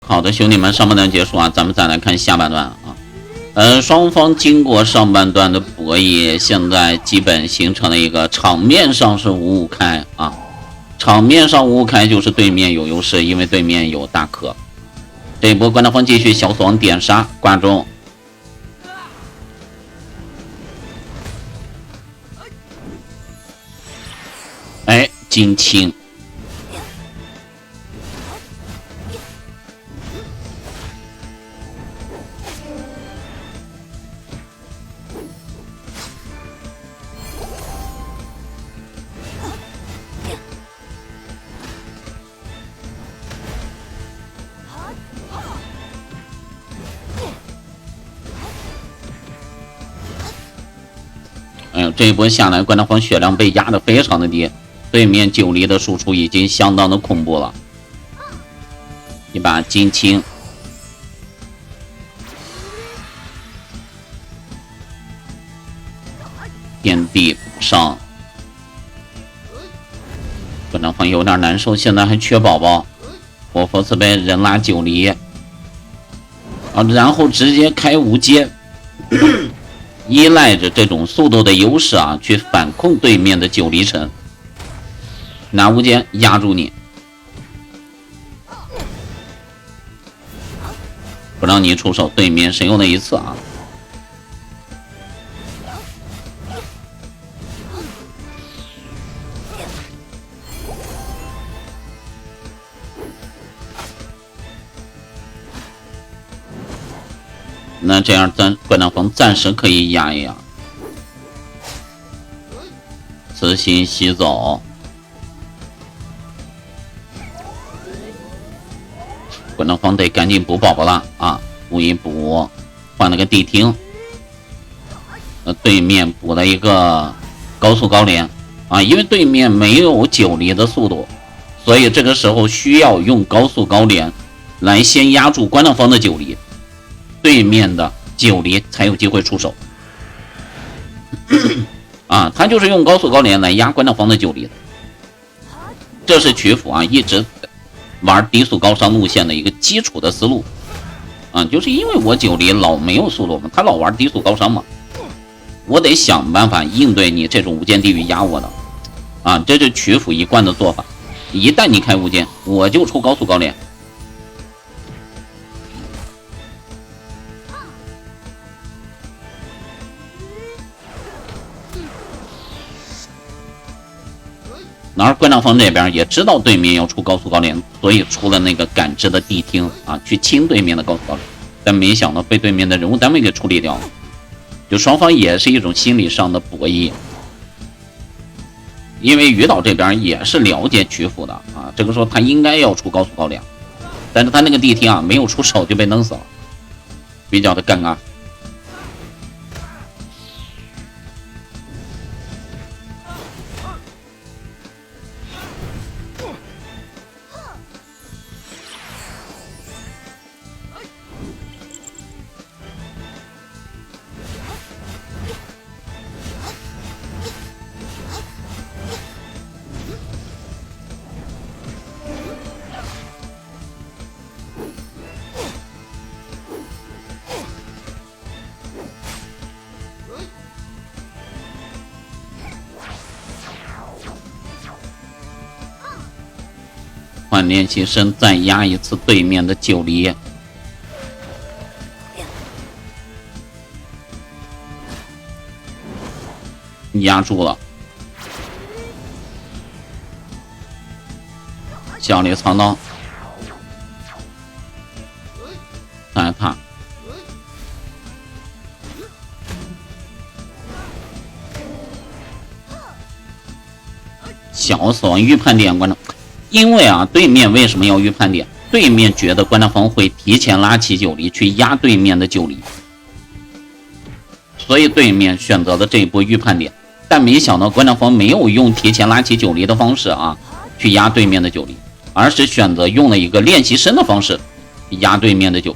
好的，兄弟们，上半段结束啊，咱们再来看下半段啊。双方经过上半段的博弈，现在基本形成了一个场面上是5-5开啊。场面上5-5开就是对面有优势，因为对面有大可。这一波关大方继续小死亡点杀挂中。哎，金青。哎呦，这一波下来，关大方血量被压得非常的低，对面9离的输出已经相当的恐怖了。一把金青，天地补上，关大方有点难受，现在还缺宝宝，活佛慈悲人拉9离，然后直接开无阶。依赖着这种速度的优势啊，去反控对面的9离城，拿无间压住你，不让你出手。对面神用了一次啊，那这样咱关大方暂时可以压一压，慈心吸走，关大方得赶紧补宝宝了啊！补一补，换了个地听，对面补了一个高速高连啊，因为对面没有9离的速度，所以这个时候需要用高速高连来先压住关大方的9离。对面的9离才有机会出手啊！他就是用高速高连来压关大方的9离的，这是曲阜啊一直玩低速高伤路线的一个基础的思路啊，就是因为我9离老没有速度嘛，他老玩低速高伤嘛，我得想办法应对你这种无间地狱压我的啊，这是曲阜一贯的做法。一旦你开无间，我就出高速高连。而关大方这边也知道对面要出高速高连，所以出了那个感知的地听啊，去清对面的高速高连，但没想到被对面的人物单位给处理掉了。就双方也是一种心理上的博弈，因为于导这边也是了解曲阜的啊，这个时候他应该要出高速高连，但是他那个地听啊没有出手就被弄死了，比较的尴尬。换练习生再压一次对面的9离，压住了，小李藏刀，看他小死亡预判点关注。因为啊，对面为什么要预判点？对面觉得关大方会提前拉起9离去压对面的9离，所以对面选择了这一波预判点。但没想到关大方没有用提前拉起9离的方式啊去压对面的9离，而是选择用了一个练习生的方式压对面的9。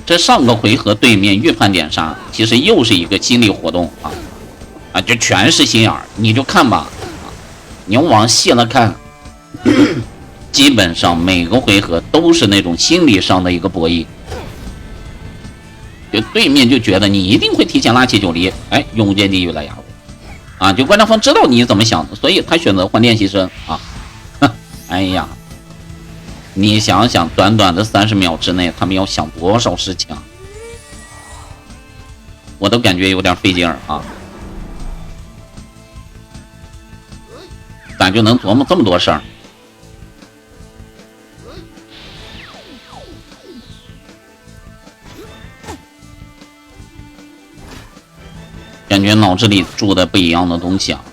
这上个回合对面预判点杀，其实又是一个心理活动啊，这全是心眼儿，你就看吧。你往细了看，基本上每个回合都是那种心理上的一个博弈，就对面就觉得你一定会提前拉起9离，哎，用无间地狱来压我啊！就关张峰知道你怎么想的，所以他选择换练习生啊。哎呀，你想想，短短的30秒之内，他们要想多少事情啊？我都感觉有点费劲儿啊！咋就能琢磨这么多事儿？感觉脑子里住的不一样的东西啊！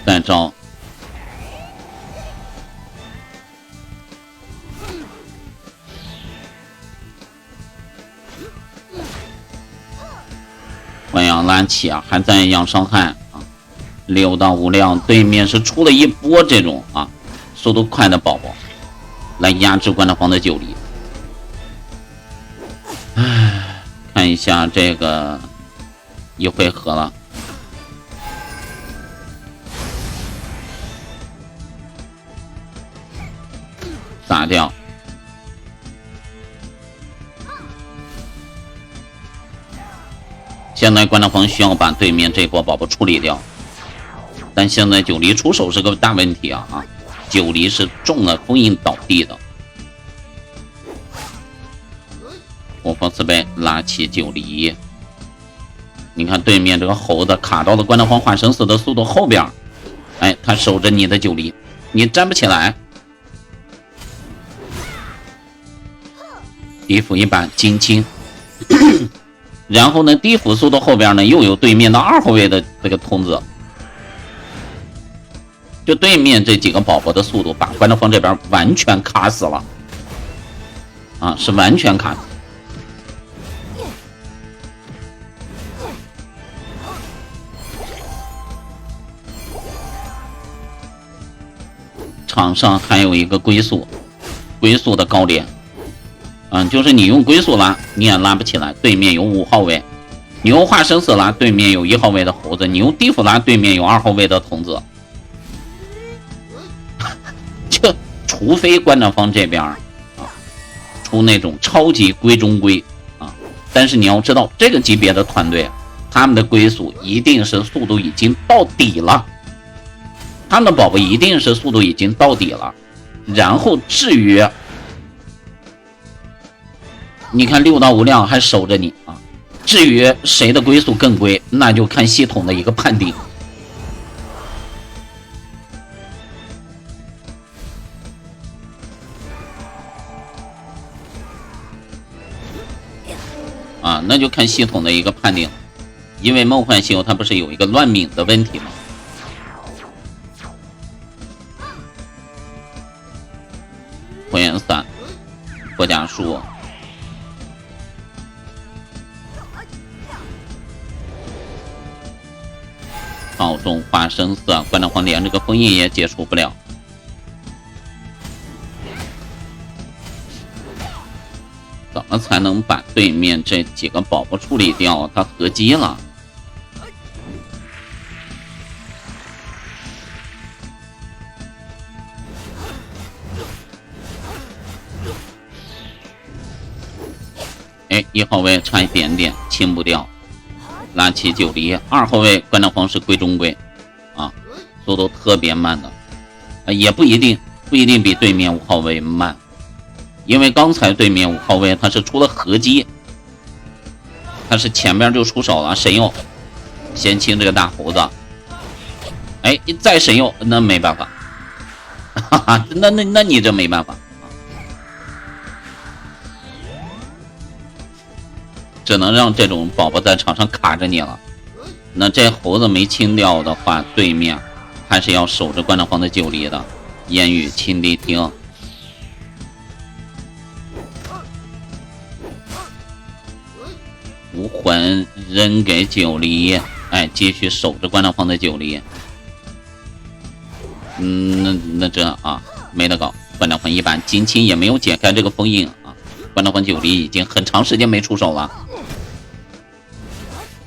再招，欢迎蓝起啊，还在养伤害啊，6到5量，对面是出了一波这种啊速度快的宝宝，来压制关张峰的9离。唉，看一下这个一回合了。打掉，现在关张峰需要把对面这波宝宝处理掉，但现在9离出手是个大问题啊！9离是中了封印倒地的，火佛慈悲拉起9离，你看对面这个猴子卡到了关张峰化生死的速度后边，哎，他守着你的9离，你站不起来。地府一把金青，然后呢，地府速度后边呢又有对面的2号位的这个童子，就对面这几个宝宝的速度把关张峰这边完全卡死了，啊，是完全卡死。场上还有一个龟速的高点。就是你用龟速拉，你也拉不起来。对面有5号位，你用化生死拉，对面有1号位的猴子；你用地府拉，对面有2号位的童子。就除非关张峰这边啊出那种超级龟中龟啊，但是你要知道，这个级别的团队，他们的龟速一定是速度已经到底了，他们的宝宝一定是速度已经到底了，然后至于。你看6到5量还守着你啊，至于谁的龟速更龟，那就看系统的一个判定。啊，那就看系统的一个判定，因为梦幻西游它不是有一个乱敏的问题吗？火焰伞，佛家树。套中化生死，关张峰连这个封印也解除不了。怎么才能把对面这几个宝宝处理掉？他合击了。哎，1号位差一点点清不掉。拉起9离，2号位关张峰是龟中龟啊，速度特别慢的，也不一定比对面5号位慢，因为刚才对面5号位他是出了合击，他是前边就出手了，神佑先清这个大猴子。哎，再神佑那没办法，哈哈，那你这没办法，只能让这种宝宝在场上卡着你了。那这猴子没清掉的话，对面还是要守着关长方的9离的。烟雨清谛听，武魂扔给9离，哎，继续守着关长方的9离。那这啊没得搞，关长方一般，金青也没有解开这个封印啊。关长方9离已经很长时间没出手了。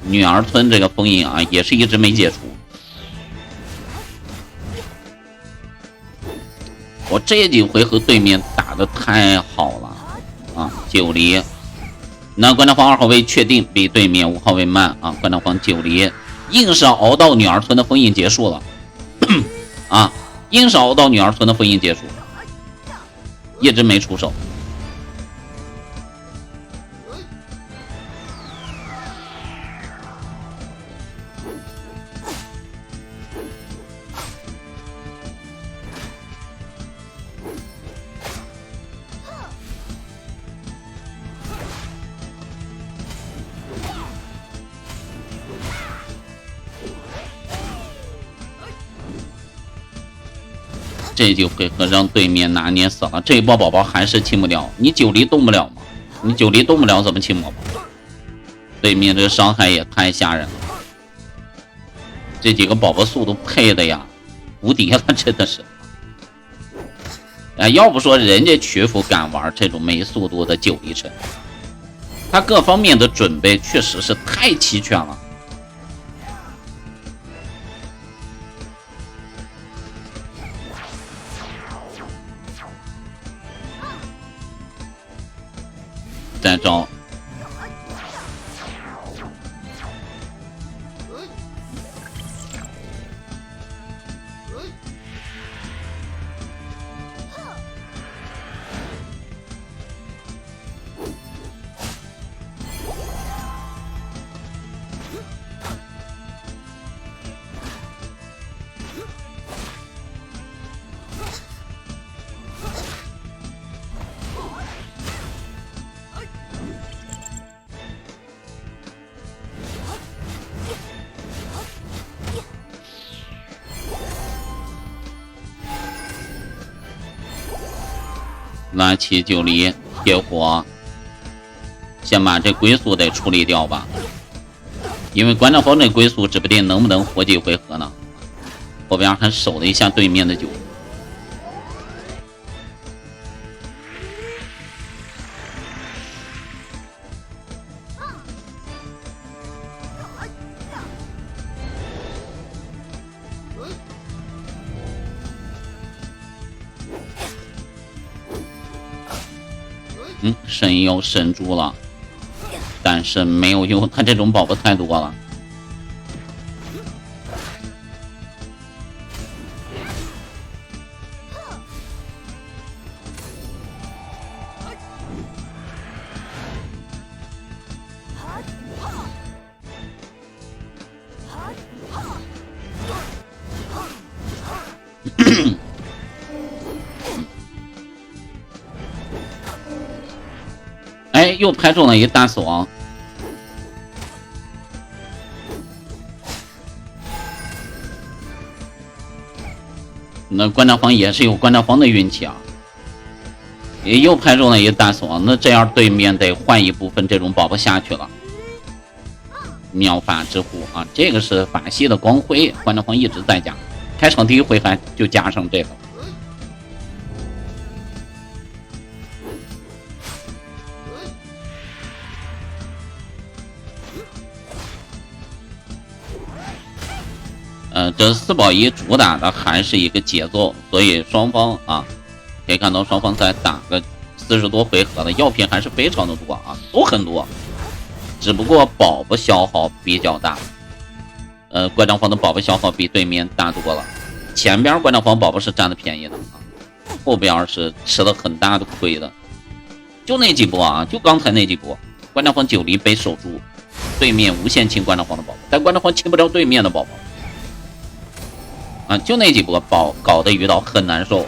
女儿村这个封印啊，也是一直没解除。我这几回合对面打得太好了啊！9离，那关长方2号位确定比对面5号位慢啊！关长方9离硬是熬到女儿村的封印结束了啊！硬是熬到女儿村的封印结束，一直没出手。这就回合让对面拿捏死了，这一波宝宝还是清不掉，你9离动不了吗？你9离动不了怎么清宝宝？对面这个伤害也太吓人了，这几个宝宝速度配的呀无敌了，真的是。要不说人家曲阜敢玩这种没速度的9离城，他各方面的准备确实是太齐全了。再招，拉起9离铁火，先把这龟速得处理掉吧，因为关长方这龟速指不定能不能活几回合呢。后边还守了一下对面的9离。神佑神住了，但是没有用，他这种宝宝太多了。哎，又拍中了一个大死亡。那关长方也是有关长方的运气啊，也又拍中了一个大死亡。那这样对面得换一部分这种宝宝下去了。妙法之护啊，这个是法系的光辉，关长方一直在加，开场第一回合就加上这个。这4保1主打的还是一个节奏，所以双方啊，可以看到双方在打个40多回合的药品还是非常的多啊，都很多，只不过宝宝消耗比较大。关长方的宝宝消耗比对面大多了，前边关长方宝宝是占的便宜的啊，后边是吃了很大的亏的。就那几波啊，就刚才那几波，关长方9离被守住，对面无限清关张皇的宝宝，但关张皇清不了对面的宝宝啊，就那几波搞得鱼岛很难受。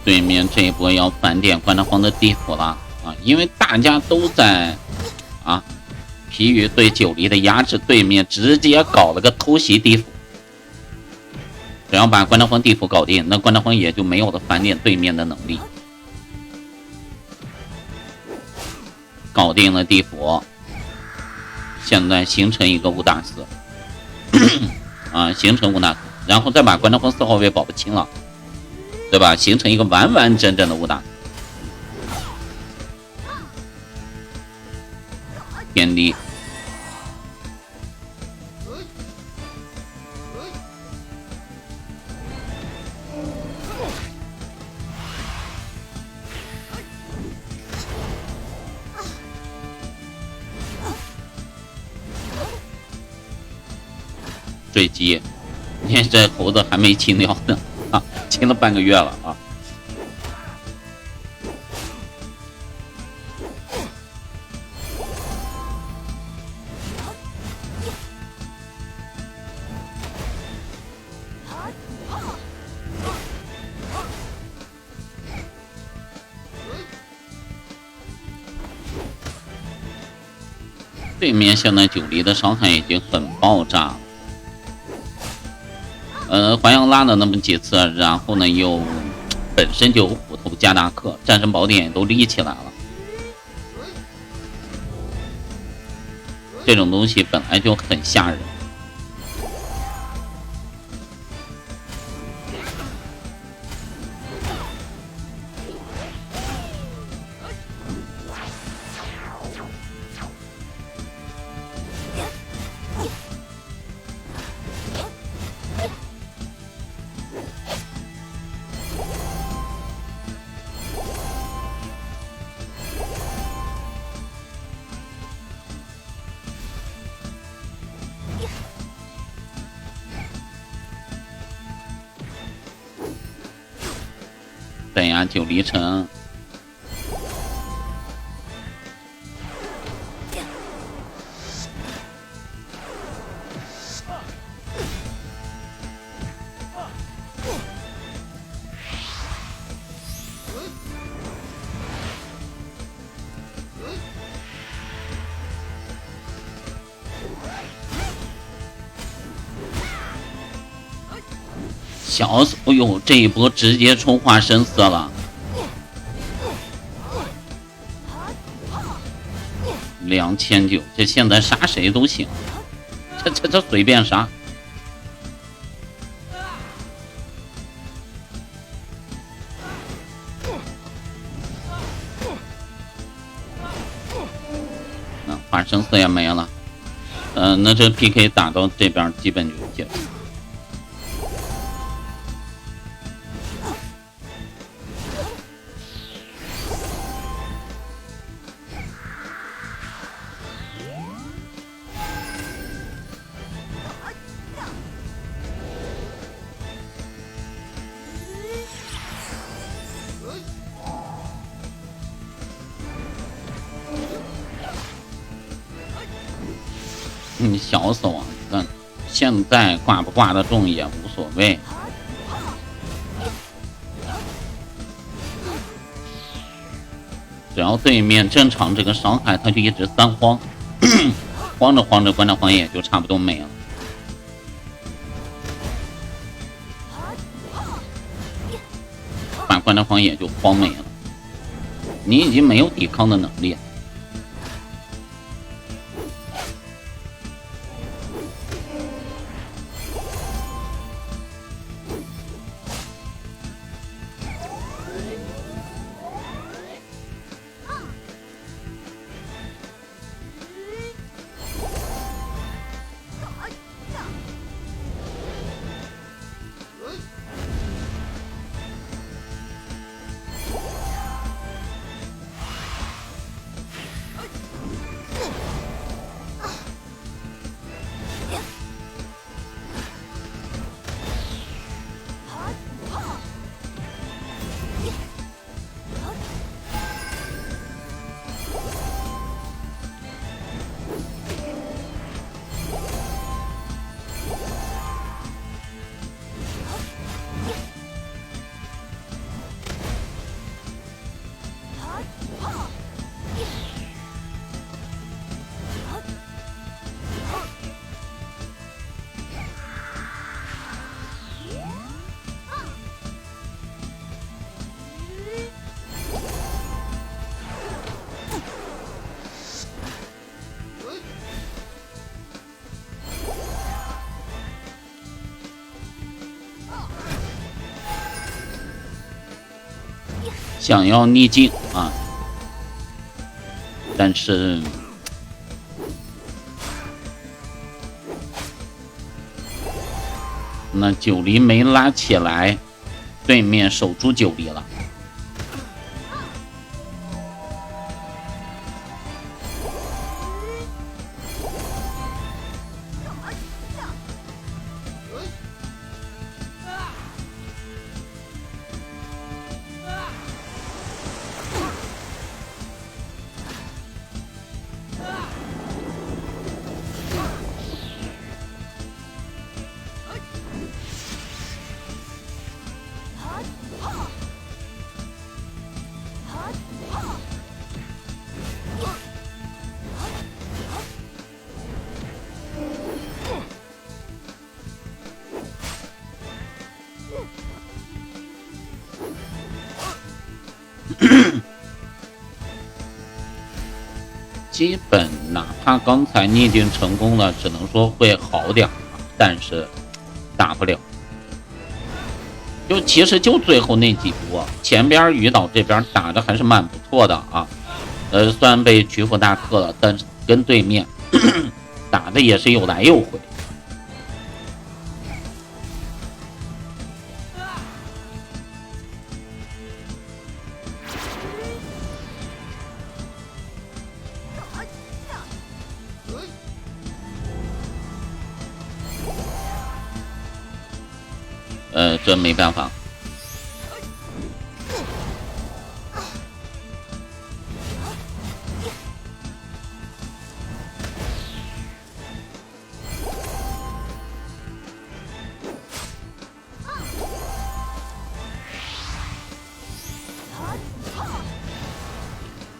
对面这一波要反点关张皇的地府了啊，因为大家都在啊，疲于对九黎的压制，对面直接搞了个偷袭地府。只要把关张皇地府搞定，那关张皇也就没有了反点对面的能力。搞定了地府，现在形成一个五打四啊，形成五打四，然后再把关张皇4号位宝宝清了。对吧？形成一个完完整整的武打。天地，坠机，你看这猴子还没清掉呢。啊，清了半个月了啊！对面现在九黎的伤害已经很爆炸了。还阳拉了那么几次，然后呢又本身就有斧头加大克，战神宝典也都立起来了。这种东西本来就很吓人。对呀，九黎城。小死！哎呦，这一波直接冲化生死了，2900，这现在杀谁都行，这随便杀。化生死也没了，那这 PK 打到这边基本就结束。小死我！但现在挂不挂得中也无所谓。只要对面正常这个伤害，他就一直3慌，慌着慌着，关张皇也就差不多没了。把关张皇也就慌没了，你已经没有抵抗的能力了。想要逆境啊，但是那九黎没拉起来，对面守住九黎了。基本哪怕刚才逆境成功了，只能说会好点，但是打不了。其实就最后那几波，前边鱼岛这边打的还是蛮不错的啊。虽然被曲阜大克了，但是跟对面打的也是有来有回。这没办法。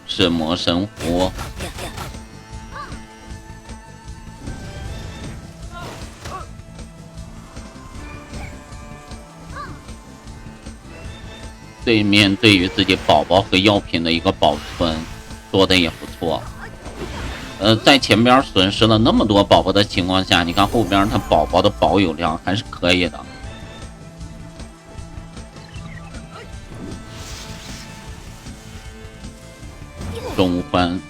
是魔神湖。对面对于自己宝宝和药品的一个保存做的也不错。在前边损失了那么多宝宝的情况下，你看后边他宝宝的保有量还是可以的。中分。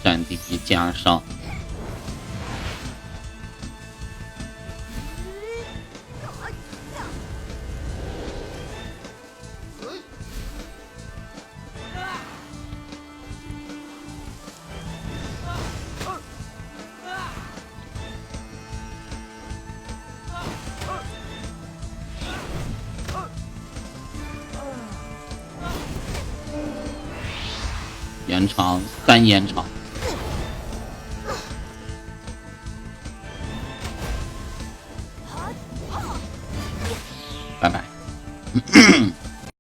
战地加上延长3延长。拜拜。